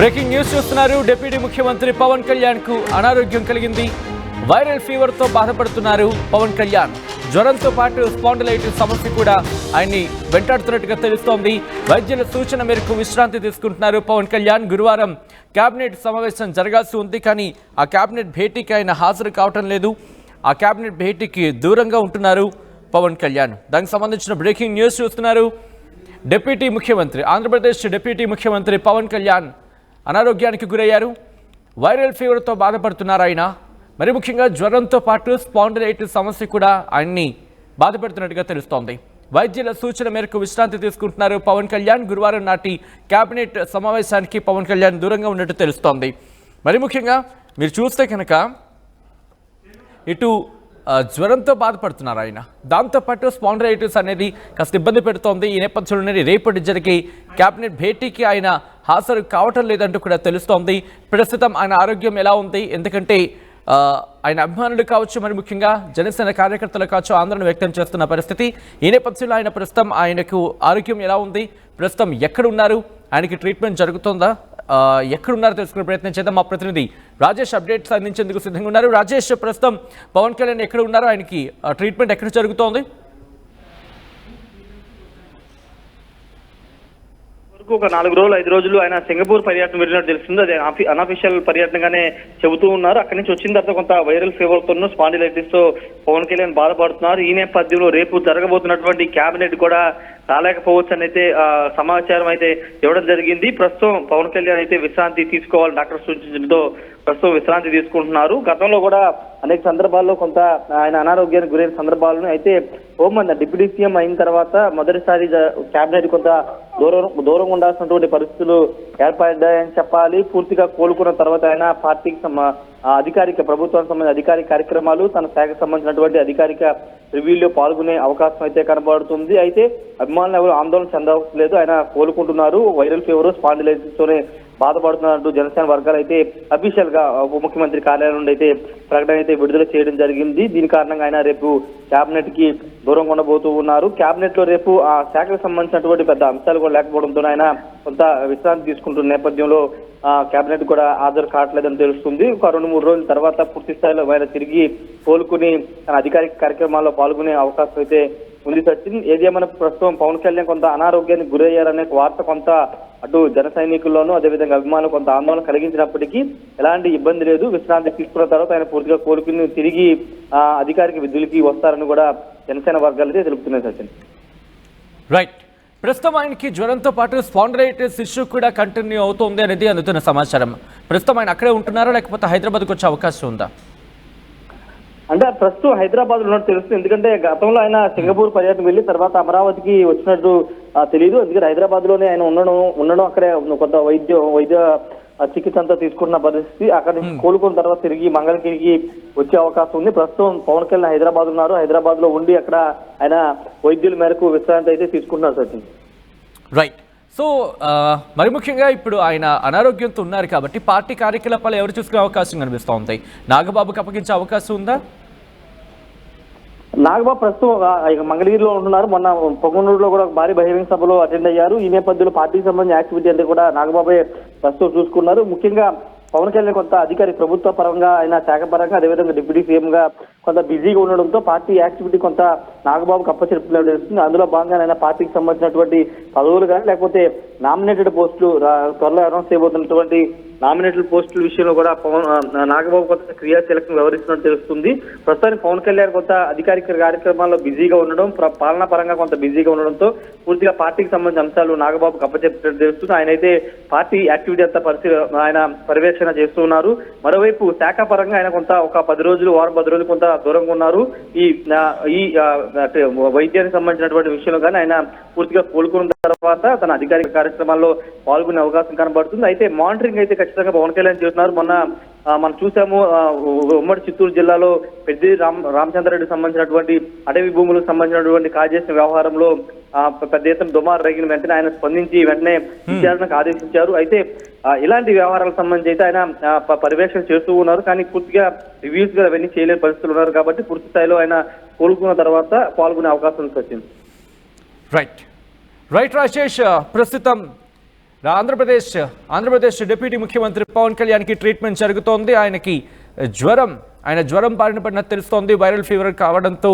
Breaking news చూస్తున్నారు. Deputy ముఖ్యమంత్రి పవన్ కళ్యాణ్ కు అనారోగ్యం కలిగింది. వైరల్ ఫీవర్ తో బాధపడుతున్నారు పవన్ కళ్యాణ్. జ్వరంతో పాటు స్పాండిలైటిస్ సమస్య కూడా ఆయన్ని వెంటాడుతున్నట్టుగా తెలుస్తోంది. వైద్యుల సూచన మేరకు విశ్రాంతి తీసుకుంటున్నారు పవన్ కళ్యాణ్. గురువారం కేబినెట్ సమావేశం జరగాల్సి ఉంది, కానీ ఆ కేబినెట్ భేటీకి ఆయన హాజరు కావటం లేదు. ఆ కేబినెట్ భేటీకి దూరంగా ఉంటున్నారు పవన్ కళ్యాణ్. దానికి సంబంధించిన బ్రేకింగ్ న్యూస్ చూస్తున్నారు. డిప్యూటీ ముఖ్యమంత్రి, ఆంధ్రప్రదేశ్ డిప్యూటీ ముఖ్యమంత్రి పవన్ కళ్యాణ్ అనారోగ్యానికి గురయ్యారు. వైరల్ ఫీవర్తో బాధపడుతున్నారు ఆయన. మరి ముఖ్యంగా జ్వరంతో పాటు స్పాండిలైటిస్ సమస్య కూడా ఆయన్ని బాధపెడుతున్నట్టుగా తెలుస్తోంది. వైద్యుల సూచన మేరకు విశ్రాంతి తీసుకుంటున్నారు పవన్ కళ్యాణ్. గురువారం నాటి కేబినెట్ సమావేశానికి పవన్ కళ్యాణ్ దూరంగా ఉన్నట్టు తెలుస్తోంది. మరి ముఖ్యంగా మీరు చూస్తే కనుక ఇటు జ్వరంతో బాధపడుతున్నారు ఆయన, దాంతోపాటు స్పాండిలైటిస్ అనేది కాస్త ఇబ్బంది పెడుతోంది. ఈ నేపథ్యంలోనే రేపటి జరిగే కేబినెట్ భేటీకి ఆయన హాజరు కావటం లేదంటూ కూడా తెలుస్తోంది. ప్రస్తుతం ఆయన ఆరోగ్యం ఎలా ఉంది? ఎందుకంటే ఆయన అభిమానులు కావచ్చు, మరి ముఖ్యంగా జనసేన కార్యకర్తలు కావచ్చు ఆందోళన వ్యక్తం చేస్తున్న పరిస్థితి. ఈ నేపథ్యంలో ఆయనకు ఆరోగ్యం ఎలా ఉంది, ప్రస్తుతం ఎక్కడున్నారు, ఆయనకి ట్రీట్మెంట్ జరుగుతుందా, ఎక్కడున్నారో తెలుసుకునే ప్రయత్నం చేద్దాం. మా ప్రతినిధి రాజేష్ అప్డేట్స్ అందించేందుకు సిద్ధంగా ఉన్నారు. రాజేష్, ప్రస్తుతం పవన్ కళ్యాణ్ ఎక్కడ ఉన్నారు, ఆయనకి ట్రీట్మెంట్ ఎక్కడ జరుగుతోంది? ఒక 4 రోజులు 5 రోజులు ఆయన సింగపూర్ పర్యటన వెళ్ళినట్టు తెలుస్తుంది. అదే అన్అఫీషియల్ పర్యటనగానే చెబుతూ ఉన్నారు. అక్కడి నుంచి వచ్చిన తర్వాత కొంత వైరల్ ఫీవర్ తోనూ స్పాండిలైటిస్ తో పవన్ కళ్యాణ్ బాధపడుతున్నారు. ఈ నేపథ్యంలో రేపు జరగబోతున్నటువంటి కేబినెట్ కూడా రాలేకపోవచ్చు అని అయితే సమాచారం అయితే ఇవ్వడం జరిగింది. ప్రస్తుతం పవన్ కళ్యాణ్ అయితే విశ్రాంతి తీసుకోవాలి డాక్టర్ సూచించడంతో ప్రస్తుతం విశ్రాంతి తీసుకుంటున్నారు. గతంలో కూడా అనేక సందర్భాల్లో కొంత ఆయన అనారోగ్యానికి గురైన సందర్భాలను అయితే డిప్యూటీ సీఎం అయిన తర్వాత మొదటిసారి కేబినెట్ కొంత దూరంగా ఉండాల్సినటువంటి పరిస్థితులు ఏర్పడ్డాయని చెప్పాలి. పూర్తిగా కోలుకున్న తర్వాత ఆయన పార్టీకి అధికారిక ప్రభుత్వానికి సంబంధించిన అధికారిక కార్యక్రమాలు, తన శాఖకు సంబంధించినటువంటి అధికారిక రివ్యూల్లో పాల్గొనే అవకాశం అయితే కనబడుతుంది. అయితే అభిమానులు ఎవరు ఆందోళన చెందవలేదు, ఆయన కోలుకుంటున్నారు. వైరల్ ఫీవర్ స్పాండిలైటిస్ తోనే బాధపడుతున్నట్టు జనసేన వర్గాలు అయితే అఫీషియల్ గా ఉప ముఖ్యమంత్రి కార్యాలయం నుండి అయితే ప్రకటన అయితే విడుదల చేయడం జరిగింది. దీని కారణంగా ఆయన రేపు కేబినెట్ కి దూరంగా ఉండబోతూ ఉన్నారు. కేబినెట్ లో రేపు ఆ శాఖకు సంబంధించినటువంటి పెద్ద అంశాలు కూడా లేకపోవడంతో ఆయన కొంత విశ్రాంతి తీసుకుంటున్న నేపథ్యంలో కేబినెట్ కూడా హాజరు కావట్లేదని తెలుస్తుంది. ఒక 2-3 రోజుల తర్వాత పూర్తి స్థాయిలో ఆయన తిరిగి కోలుకుని తన అధికారిక కార్యక్రమాల్లో పాల్గొనే అవకాశం అయితే ఉంది. సచిన్, ఏదేమైనా ప్రస్తుతం పవన్ కళ్యాణ్ కొంత అనారోగ్యానికి గురయ్యారనే వార్త కొంత అటు జన సైనికుల్లోనూ అదేవిధంగా అభిమానులు కొంత ఆందోళన కలిగించినప్పటికీ ఎలాంటి ఇబ్బంది లేదు. విశ్రాంతి తీసుకున్న తర్వాత ఆయన పూర్తిగా కోలుకుని తిరిగి అధికారిక విధులకి వస్తారని కూడా జనసేన వర్గాలు అయితే తెలుపుతున్నాయి. సచిన్, రైట్. ప్రస్తుతం ఆయనకి జ్వరంతో పాటు స్పాండిలైటిస్ ఇష్యూ కూడా కంటిన్యూ అవుతుంది అనేది అందుతున్న సమాచారం. ప్రస్తుతం ఆయన అక్కడే ఉంటున్నారా, లేకపోతే హైదరాబాద్కి వచ్చే అవకాశం ఉందా? అంటే ప్రస్తుతం హైదరాబాద్ ఉన్నట్టు తెలుస్తుంది. ఎందుకంటే గతంలో ఆయన సింగపూర్ పర్యటన వెళ్ళి తర్వాత అమరావతికి వచ్చినట్టు తెలియదు. ఎందుకంటే హైదరాబాద్ లోనే ఆయన ఉండడం అక్కడే కొంత వైద్య చికిత్స అంతా తీసుకున్న పరిస్థితి. అక్కడ నుంచి కోలుకున్న తర్వాత తిరిగి మంగళగిరికి వచ్చే అవకాశం ఉంది. ప్రస్తుతం పవన్ కళ్యాణ్ హైదరాబాద్ ఉన్నారు. హైదరాబాద్ లో ఉండి అక్కడ ఆయన వైద్యుల మేరకు విశ్రాంతి అయితే తీసుకుంటున్నారు. సచిన్, రైట్. సో మరి ముఖ్యంగా ఇప్పుడు ఆయన అనారోగ్యంతో ఉన్నారు కాబట్టి పార్టీ కార్యకలాపాలు ఎవరు చూసుకునే అవకాశం కనిపిస్తూ ఉంది? నాగబాబుకి అప్పగించే అవకాశం ఉందా? నాగబాబు ప్రస్తుతం మంగళగిరిలో ఉంటున్నారు. మొన్న పొంగనూరులో కూడా భారీ బహిరంగ సభలో అటెండ్ అయ్యారు. ఈ నేపథ్యంలో పార్టీకి సంబంధించిన యాక్టివిటీ అంటే కూడా నాగబాబే ప్రస్తుతం చూసుకున్నారు. ముఖ్యంగా పవన్ కళ్యాణ్ కొంత అధికారి ప్రభుత్వ పరంగా ఆయన శాఖ పరంగా అదేవిధంగా డిప్యూటీ సీఎం గా కొంత బిజీగా ఉండడంతో పార్టీ యాక్టివిటీ కొంత నాగబాబుకు అప్పచెప్పినట్టు తెలుస్తుంది. అందులో భాగంగా ఆయన పార్టీకి సంబంధించినటువంటి పదవులు కానీ లేకపోతే నామినేటెడ్ పోస్టులు త్వరలో అనౌన్స్ చేయబోతున్నటువంటి నామినేటెడ్ పోస్టుల విషయంలో కూడా నాగబాబు కొంత క్రియాశీలకంగా వ్యవహరిస్తున్నట్టు తెలుస్తుంది. ప్రస్తుతానికి పవన్ కళ్యాణ్ కొంత అధికారిక కార్యక్రమాల్లో బిజీగా ఉండడం, పాలనా పరంగా కొంత బిజీగా ఉండడంతో పూర్తిగా పార్టీకి సంబంధించిన అంశాలు నాగబాబుకు అప్పచెప్పినట్టు తెలుస్తుంది. ఆయన అయితే పార్టీ యాక్టివిటీ అంతా ఆయన పర్యవేక్షణ చేస్తూ ఉన్నారు. మరోవైపు శాఖ పరంగా ఆయన కొంత ఒక 10 రోజులు 10 రోజులు కొంత దూరంగా ఉన్నారు. ఈ వైద్యానికి సంబంధించినటువంటి విషయంలో కానీ ఆయన పూర్తిగా కోలుకున్న తర్వాత తన అధికారిక కార్యక్రమాల్లో పాల్గొనే అవకాశం కనబడుతుంది. అయితే మానిటరింగ్ అయితే ఖచ్చితంగా పవన్ కళ్యాణ్ చేస్తున్నారు. మనం చూసాము ఉమ్మడి చిత్తూరు జిల్లాలో పెద్ది రామచంద్రారెడ్డికి సంబంధించినటువంటి అటవీ భూములకు సంబంధించినటువంటి కాజేసిన వ్యవహారంలో పెద్ద ఎత్తున దుమారు రేగిన వెంటనే ఆయన స్పందించి వెంటనే విచారణకు ఆదేశించారు. అయితే ఇలాంటి వ్యవహారాలకు సంబంధించి అయితే ఆయన పర్యవేక్షణ చేస్తూ ఉన్నారు. కానీ పూర్తిగా రివ్యూస్ గా అవన్నీ చేయలేని పరిస్థితులు ఉన్నారు కాబట్టి పూర్తి స్థాయిలో ఆయన కోలుకున్న తర్వాత పాల్గొనే అవకాశం వచ్చింది. రైట్ రాజేష్, ప్రస్తుతం ఆంధ్రప్రదేశ్ డిప్యూటీ ముఖ్యమంత్రి పవన్ కళ్యాణ్కి ట్రీట్మెంట్ జరుగుతోంది. ఆయన జ్వరం బారిన పడినట్టు తెలుస్తోంది. వైరల్ ఫీవర్ కావడంతో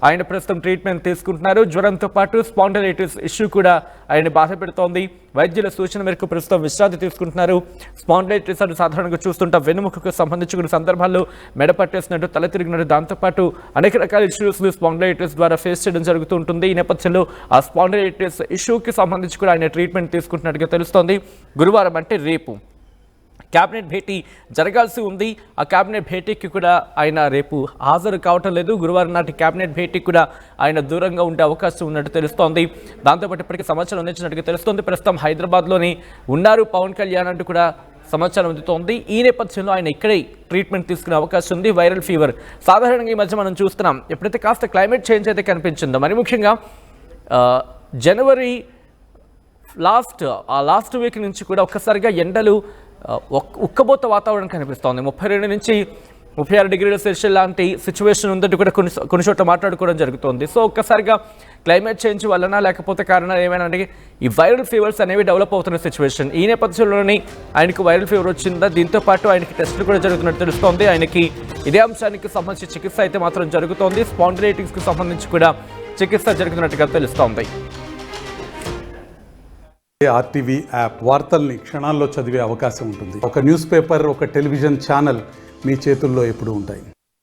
ఆయన ప్రస్తుతం ట్రీట్మెంట్ తీసుకుంటున్నారు. జ్వరంతో పాటు స్పాండిలైటిస్ ఇష్యూ కూడా ఆయన బాధ పెడుతోంది. వైద్యుల సూచన మేరకు ప్రస్తుతం విశ్రాంతి తీసుకుంటున్నారు. స్పాండిలైటిస్ అని సాధారణంగా చూస్తుంటాం, వెన్నుముకకు సంబంధించి కొన్ని సందర్భాల్లో మెడ పట్టేసినట్టు, తల తిరిగినట్టు, దాంతోపాటు అనేక రకాల ఇష్యూస్ స్పాండిలైటిస్ ద్వారా ఫేస్ చేయడం జరుగుతూ ఉంటుంది. ఈ నేపథ్యంలో ఆ స్పాండిలైటిస్ ఇష్యూకి సంబంధించి కూడా ఆయన ట్రీట్మెంట్ తీసుకుంటున్నట్టుగా తెలుస్తోంది. గురువారం అంటే రేపు క్యాబినెట్ భేటీ జరగాల్సి ఉంది. ఆ క్యాబినెట్ భేటీకి కూడా ఆయన రేపు హాజరు కావటం లేదు. గురువారం నాటి క్యాబినెట్ భేటీకి కూడా ఆయన దూరంగా ఉండే అవకాశం ఉన్నట్టు తెలుస్తోంది. దాంతోపాటు ఇప్పటికీ సమాచారం అందించినట్టుగా తెలుస్తోంది. ప్రస్తుతం హైదరాబాద్లోని ఉన్నారు పవన్ కళ్యాణ్ అంటూ కూడా సమాచారం అందుతోంది. ఈ నేపథ్యంలో ఆయన ఇక్కడే ట్రీట్మెంట్ తీసుకునే అవకాశం ఉంది. వైరల్ ఫీవర్ సాధారణంగా ఈ మధ్య మనం చూస్తున్నాం, ఎప్పుడైతే కాస్త క్లైమేట్ చేంజ్ అయితే కనిపించిందో, మరి ముఖ్యంగా జనవరి లాస్ట్ వీక్ నుంచి కూడా ఒక్కసారిగా ఎండలు ఉక్కబోత వాతావరణం కనిపిస్తోంది. 32 నుంచి 36 డిగ్రీల సెల్సియస్ లాంటి సిచ్యువేషన్ ఉందంటూ కూడా కొన్ని చోట్ల మాట్లాడుకోవడం జరుగుతుంది. సో ఒక్కసారిగా క్లైమేట్ చేంజ్ వలన లేకపోతే కారణాలు ఏమైనా అంటే ఈ వైరల్ ఫీవర్స్ అనేవి డెవలప్ అవుతున్న సిచ్యువేషన్. ఈ నేపథ్యంలోనే ఆయనకు వైరల్ ఫీవర్ వచ్చిందా, దీంతో పాటు ఆయనకి టెస్టులు కూడా జరుగుతున్నట్టు తెలుస్తోంది. ఆయనకి ఇదే అంశానికి సంబంధించి చికిత్స అయితే మాత్రం జరుగుతోంది. స్పాండిలైటిస్కి సంబంధించి కూడా చికిత్స జరుగుతున్నట్టుగా తెలుస్తోంది. ఆర్టీవీ యాప్ వార్తల్ని క్షణాల్లో చదివే అవకాశం ఉంటుంది. ఒక న్యూస్ పేపర్, ఒక టెలివిజన్ ఛానల్ మీ చేతుల్లో ఎప్పుడూ ఉంటాయి.